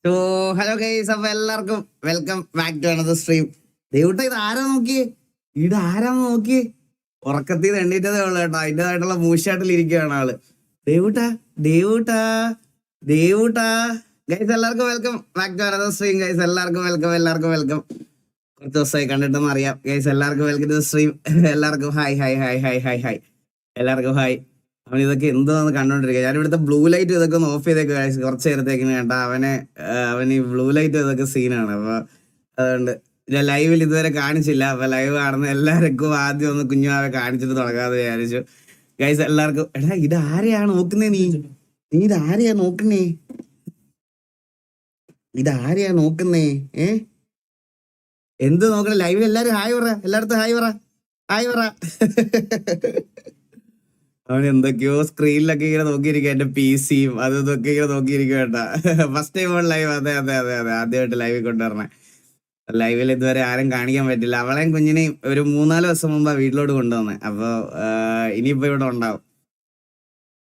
So hello guys, അപ്പൊ എല്ലാവർക്കും welcome back to another stream. ദൈവട്ട ഇത് ആരാ നോക്കിയേ? ഇവിടെ ആരാ നോക്കിയേ? ഉറക്കത്തിൽ നിന്ന് എണ്ണീറ്റതേ ഉള്ളു കേട്ടോ. അതിൻ്റെതായിട്ടുള്ള മൂശാട്ടിൽ ഇരിക്കുകയാണ് ആള്. ദേവൂട്ടാ ദേവൂട്ടാ ദേവൂട്ടാ. ഗൈസ് എല്ലാവർക്കും welcome back to another stream. Guys എല്ലാവർക്കും വെൽക്കം, എല്ലാവർക്കും വെൽക്കം. കുറച്ച് ദിവസമായി കണ്ടിട്ടെന്ന് അറിയാം. ഗൈസ് എല്ലാവർക്കും വെൽക്കം ടു സ്ട്രീം. എല്ലാവർക്കും hi hi hi hi hi hi. എല്ലാവർക്കും ഹായ്. അവൻ ഇതൊക്കെ എന്താന്ന് കണ്ടോണ്ടിരിക്കുക. ഞാൻ ഇവിടുത്തെ ബ്ലൂ ലൈറ്റ് ഇതൊക്കെ ഒന്ന് ഓഫ് ചെയ്തേക്ക് കുറച്ച് നേരത്തേക്കിന് കേട്ടാ. അവൻ ഈ ബ്ലൂ ലൈറ്റ് ഇതൊക്കെ സീനാണ്. അപ്പൊ അതുകൊണ്ട് ഞാൻ ലൈവിൽ ഇതുവരെ കാണിച്ചില്ല. അപ്പൊ ലൈവ് കാണുന്ന എല്ലാവർക്കും ആദ്യം ഒന്ന് കുഞ്ഞുമാവെ കാണിച്ചിട്ട് തുടങ്ങാന്ന് വിചാരിച്ചു. ഗൈസ് എല്ലാവർക്കും എടാ ഇത് ആരെയാണ് നോക്കുന്നേ? നീ ഇത് ആരെയാ നോക്കുന്നേ? ഇതാരെയാ നോക്കുന്നേ? എന്ത് നോക്കണേ? ലൈവിൽ എല്ലാരും ഹായ് പറ, എല്ലായിടത്തും ഹായ് പറ, ഹായ് പറ. അവൻ എന്തൊക്കെയോ സ്ക്രീനിലൊക്കെ ഇങ്ങനെ നോക്കിയിരിക്കുക. എന്റെ പി സിയും അതും ഇതൊക്കെ ഇങ്ങനെ നോക്കിയിരിക്കുക കേട്ടാ. First time live. അതെ അതെ അതെ അതെ, ആദ്യമായിട്ട് ലൈവിൽ കൊണ്ടുവരണേ. ലൈവിൽ ഇതുവരെ ആരും കാണിക്കാൻ പറ്റില്ല. അവളെയും കുഞ്ഞിനെയും ഒരു 3-4 ദിവസം മുമ്പാ വീട്ടിലോട്ട് കൊണ്ടുവന്നേ. അപ്പൊ ഇനിയിപ്പോ ഇവിടെ ഉണ്ടാവും.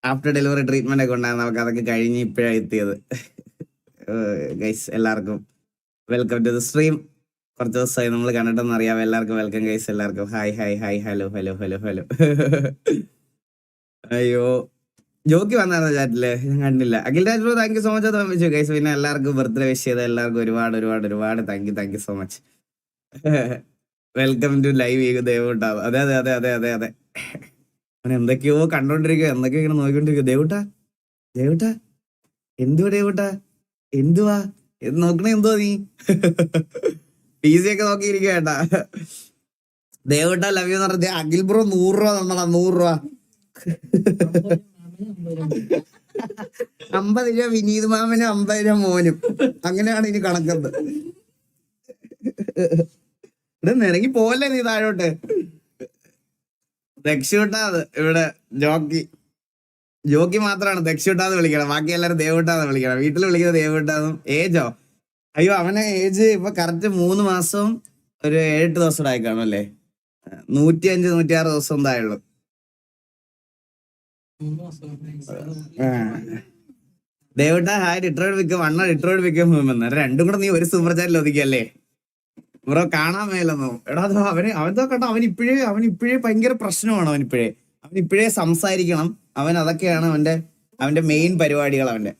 ആഫ്റ്റർ ഡെലിവറി ട്രീറ്റ്മെന്റ് ഒക്കെ ഉണ്ടായിരുന്നു. അവർക്ക് അതൊക്കെ കഴിഞ്ഞ് ഇപ്പോഴാണ് എത്തിയത്. ഗൈസ് എല്ലാവർക്കും വെൽക്കം ടു ദ സ്ട്രീം. കുറച്ച് ദിവസമായി നമ്മൾ കണ്ടിട്ടെന്ന് അറിയാം. എല്ലാവർക്കും വെൽക്കം ഗൈസ്. എല്ലാവർക്കും hi hi hi hello hello hello hello. അയ്യോ ജോക്കി വന്നായിരുന്നു ചാറ്റില്, ഞാൻ കണ്ടില്ല. Akhil Raj bro thank you so much തോന്നിച്ചു ഗൈസ്. പിന്നെ എല്ലാവർക്കും ബർത്ത്ഡേ വിഷ് ചെയ്ത എല്ലാവർക്കും ഒരുപാട് ഒരുപാട് ഒരുപാട് thank you so much. Welcome to live ദേവൂട്ടാ. അതെ അതെ അതെ അതെ അതെ അതെ. അവൻ എന്തൊക്കെയോ കണ്ടോണ്ടിരിക്കുക, എന്തൊക്കെയോ ഇങ്ങനെ നോക്കിക്കൊണ്ടിരിക്കുക. ദേവൂട്ടാ ദേവൂട്ടാ എന്തുവാ ദേവൂട്ടാ? എന്തുവാ നോക്കണേ? എന്തുവാ നീ? പി സി ഒക്കെ നോക്കിയിരിക്കുക കേട്ടാ. ദേവൂട്ടാ ലവ് യു എന്ന് പറഞ്ഞ അഖിൽ ബ്രോ 100 രൂപ തന്നടാ, 100 രൂപ. 50 രൂപ വിനീത് മാമനും 50 രൂപ മോനും. അങ്ങനെയാണ് ഇനി കണക്കത്. ഇവിടെ നിറങ്ങി പോലെ നീ താഴോട്ട്. ദക്ഷിട്ടാത് ഇവിടെ ജോക്കി മാത്രമാണ് ദക്ഷിട്ടാന്ന് വിളിക്കണം. ബാക്കി എല്ലാരും ദേവൂട്ടാന്ന് വിളിക്കണം. വീട്ടിൽ വിളിക്കുന്നത് ദേവൂട്ടാന്നും. ഏജോ അയ്യോ അവനെ ഏജ് ഇപ്പൊ കറക്റ്റ് 3 മാസം ഒരു 7-8 ദിവസം ആയി കാണും അല്ലേ. 105-106 ദിവസം എന്തായുള്ളൂ. ദേവട്ട ഹായ്. ഡിട്രോയിഡ് വിൽക്കും അണ്ണ, ഡിട്രോയിഡ് വിൽക്കും എന്ന് രണ്ടും കൂടെ നീ ഒരു സൂപ്പർ ചാറ്റിൽ ഒതുക്കിയല്ലേ ബ്രോ? കാണാൻ മേലെന്നോ എടാ? അതോ അവൻ കേട്ടോ, അവനിപ്പോഴേ ഭയങ്കര പ്രശ്നമാണ്. അവനിപ്പോഴേ സംസാരിക്കണം. അതൊക്കെയാണ് അവന്റെ മെയിൻ പരിപാടികൾ. അവന്റെ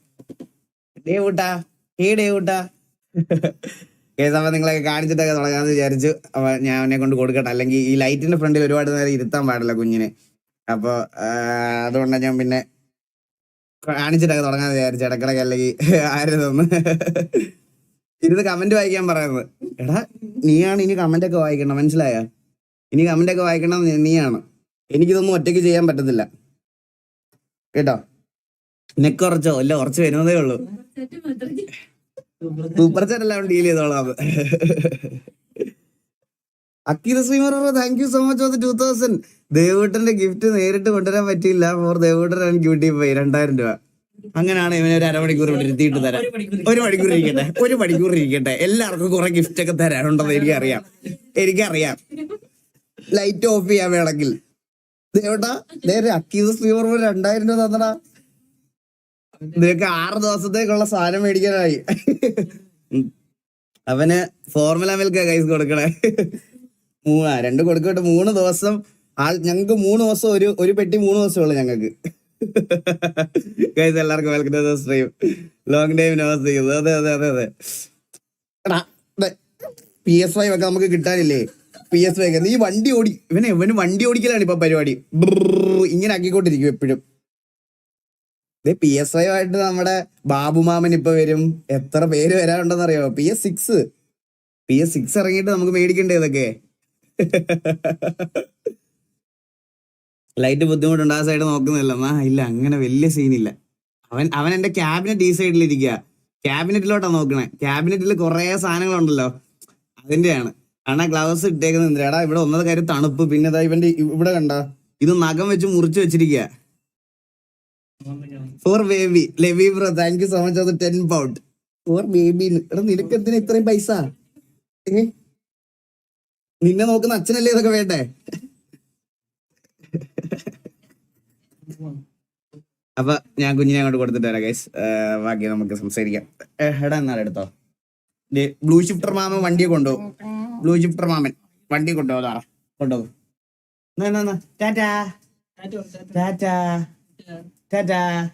ഡേവൂട്ടാ ഡേവൂട്ടാ. കേസപ്പ നിങ്ങളൊക്കെ കാണിച്ചിട്ടൊക്കെ തുടങ്ങാന്ന് വിചാരിച്ചു. ഞാൻ അവനെ കൊണ്ട് കൊടുക്കട്ടെ. അല്ലെങ്കിൽ ഈ ലൈറ്റിന്റെ ഫ്രണ്ടിൽ ഒരുപാട് നേരം ഇരുത്താൻ പാടില്ല കുഞ്ഞിനെ. അപ്പൊ അതുകൊണ്ടാണ് ഞാൻ പിന്നെ കാണിച്ചിട്ടൊക്കെ തുടങ്ങാന്ന് വിചാരിച്ചു. ഇടക്കിടക്ക് അല്ലെങ്കിൽ ആരുതൊന്ന് ഇരുന്ന് കമന്റ് വായിക്കാൻ പറയുന്നത്. എടാ നീയാണ് ഇനി കമന്റ് ഒക്കെ വായിക്കണം, മനസ്സിലായ? ഇനി കമന്റ് ഒക്കെ വായിക്കണം നീയാണ്. എനിക്കിതൊന്നും ഒറ്റയ്ക്ക് ചെയ്യാൻ പറ്റത്തില്ല കേട്ടോ. നെക്കുറച്ചോ ഇല്ല, കുറച്ച് വരുന്നതേ ഉള്ളൂ. സൂപ്പർ ചാറ്റ് എല്ലാം ഡീൽ ചെയ്തോളാം. അക്കീത ശ്രീമർ thank you so much for 2000. ദേവൂട്ടന്റെ ഗിഫ്റ്റ് നേരിട്ട് കൊണ്ടുവരാൻ പറ്റിയില്ല. ഫോർ ദേവൂട്ടൻ ആൻഡ് ക്യൂട്ടി പോയി 2000 രൂപ. അങ്ങനെയാണ് ഇവനെ ഒരു അരമണിക്കൂർ ഇവിടെ ഇരുത്തിയിട്ട് തരാം. ഒരു മണിക്കൂർ ഇരിക്കട്ടെ. എല്ലാവർക്കും കുറെ ഗിഫ്റ്റ് ഒക്കെ തരാനുണ്ടെന്ന് എനിക്കറിയാം. ലൈറ്റ് ഓഫ് ചെയ്യാൻ വേണമെങ്കിൽ. ദേവട്ടാ നേരെ അക്കീത ശ്രീമർ 2000 രൂപ തന്നടാ. നിനക്ക് 6 ദിവസത്തേക്കുള്ള സാധനം മേടിക്കാനായി. അവന് ഫോർമുല മിൽക്ക് കൈസ് കൊടുക്കണേ. 2 കൊടുക്കട്ടെ. 3 ദിവസം ഞങ്ങക്ക് 3 ദിവസം ഒരു പെട്ടി 3 ദിവസം ഉള്ളു ഞങ്ങക്ക്. ഗൈസ് എല്ലാവർക്കും welcome to the stream. Long time no see. അതെ അതെ അതെ അതെ. എടാ PS5 ഒക്കെ നമുക്ക് കിട്ടാനില്ലേ? PS5 ഒക്കെ നീ വണ്ടി ഇവന് വണ്ടി ഓടിക്കലാണ് ഇപ്പൊ പരിപാടി. ഇങ്ങനെ ആക്കിക്കൊണ്ടിരിക്കും എപ്പോഴും. PS5 ആയിട്ട് നമ്മുടെ ബാബുമാമൻ ഇപ്പൊ വരും. എത്ര പേര് വരാനുണ്ടെന്ന് അറിയാമോ? PS6 ഇറങ്ങിയിട്ട് നമുക്ക് മേടിക്കണ്ടേ ഇതൊക്കെ. ലൈറ്റ് ബുദ്ധിമുട്ടുണ്ട്. ആ സൈഡ് നോക്കുന്നില്ല. ഇല്ല അങ്ങനെ വലിയ സീനില്ല. അവൻ എന്റെ ക്യാബിനറ്റ് ഈ സൈഡിലിരിക്കുക. ക്യാബിനറ്റിലോട്ടാ നോക്കണേ. ക്യാബിനറ്റിൽ കുറെ സാധനങ്ങളുണ്ടല്ലോ, അതിന്റെയാണ്. കാരണം ഗ്ലൗസ് ഇട്ടേക്കുന്നത്. എടാ ഇവിടെ ഒന്നത് കാര്യം തണുപ്പ്. പിന്നെ ഇവന്റെ ഇവിടെ കണ്ട ഇത് നഖം വെച്ച് മുറിച്ച് വെച്ചിരിക്കുക. For baby Levi bro thank you so much for 10 pound. For baby. എടാ നിനക്ക് എന്തിനാ ഇത്രയും പൈസ? നിന്നെ നോക്കുന്ന അച്ഛനല്ലേ ഇതൊക്കെ വേണ്ടേ? അപ്പൊ ഞാൻ കുഞ്ഞിനെ അങ്ങോട്ട് കൊടുത്തിട്ട് വരാം ഗൈസ്. ബാക്കി നമുക്ക് സംസാരിക്കാം. എടാ എന്നാലും എടുത്തോ. ബ്ലൂ ഷിഫ്റ്റർ മാമൻ വണ്ടിയെ കൊണ്ടുപോകും. ബ്ലൂ ഷിഫ്റ്റർ മാമൻ വണ്ടി കൊണ്ടുപോകാ. കൊണ്ടുപോകും. ടാറ്റാ ടാറ്റാ ടാറ്റാ.